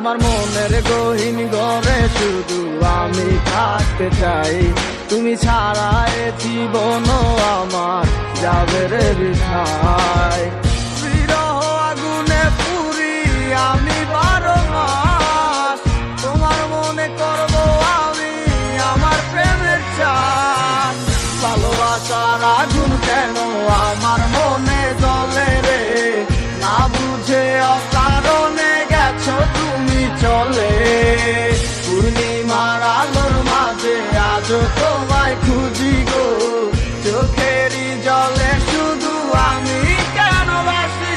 তোমার মনের গহীন ঘরে শুধু আমি থাকতে চাই, তুমি ছাড়া এ জীবন আমার যাবে রে বৃথায়। বিরহ আগুনে পুরি আমি 12 মাস, তোমার মনে করব আমি আমার প্রেমের চাষ। ভালোবাসার আগুন কেন আমার মনে জ্বলে রে, না বুঝে অকারণে গেছো তুমি চলে। পূর্ণিমার আলোর মাঝে আজও তোমায় খুঁজি গো, চোখেরই জলে শুধু আমি কেন বাসি।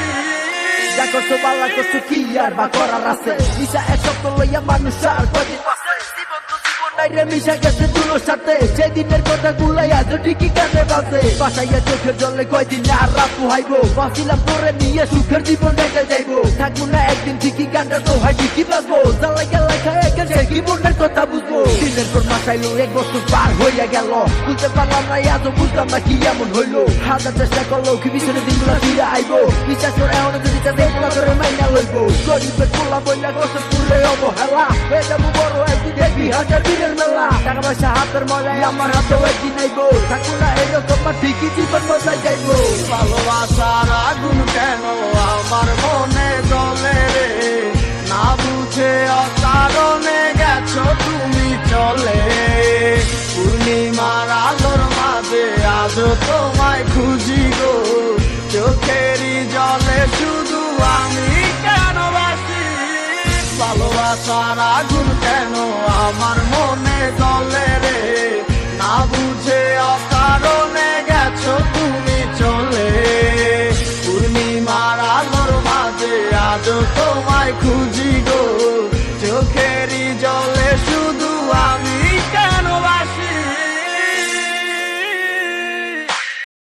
যা করছো বালা করছো কি আর বা করার আছে, মিশা এক সপ্তাহ লইয়া মানুষ আর কদিন বাঁচে। জীবন তো জীবন নাই রে, মিশা গেছে দুলোর সাথে, সেদিনের কথা গুলাই আজও ঠিকই কানে বাজে। বাসাইয়া চোখের জলে কয়দিন আর রাত পোহাইবো, বাঁচিলাম তোরে নিয়ে সুখের জীবন রেখে যাইবো। থাকবো না একদিন ঠিকই গানটা তো হয় ঠিকই বাজবো, জ্বালাই গেলাই খায় একে সে কি মনের কথা বুঝবো। দিনের পর মাসাইলো 1 বছর পার হইয়া গেল, বুঝতে পারলাম না আজও বুঝলাম না কি এমন হইলো। হাজার চেষ্টা করলো কি পিছনে দিনগুলা ফিরে আইবো, বিশ্বাস করে এখন যদি চেষ্টা করে মাইনা লইবো। গরিবের পোলা বইলা কষ্ট পুরলে অবহেলা, হয়ে যাবো বড় একদিন দেখবি হাজার দিনের মেলা। টাকা পয়সা হাতের মজায় আমার হাতেও একদিন আইবো, থাকবো না এরকম ঠিকই জীবন বদলাই যাইবো। ভালোবাসার আগুন কেন আমার মনে জ্বলে রে, না বুঝে অকারণে গেছো তুমি চলে। পূর্ণিমার আলোর মাঝে আজও তোমায় খুঁজি গো, চোখেরই জলে শুধু আমি কেন বাসি। ভালোবাসার আগুন কেন আমার মনে জ্বলে রে, না বুঝে অকারণে গেছো তুমি চলে। পূর্ণিমার আলোর মাঝে আজও তোমায় খুঁজি গো, চোখেরই জলে শুধু আমি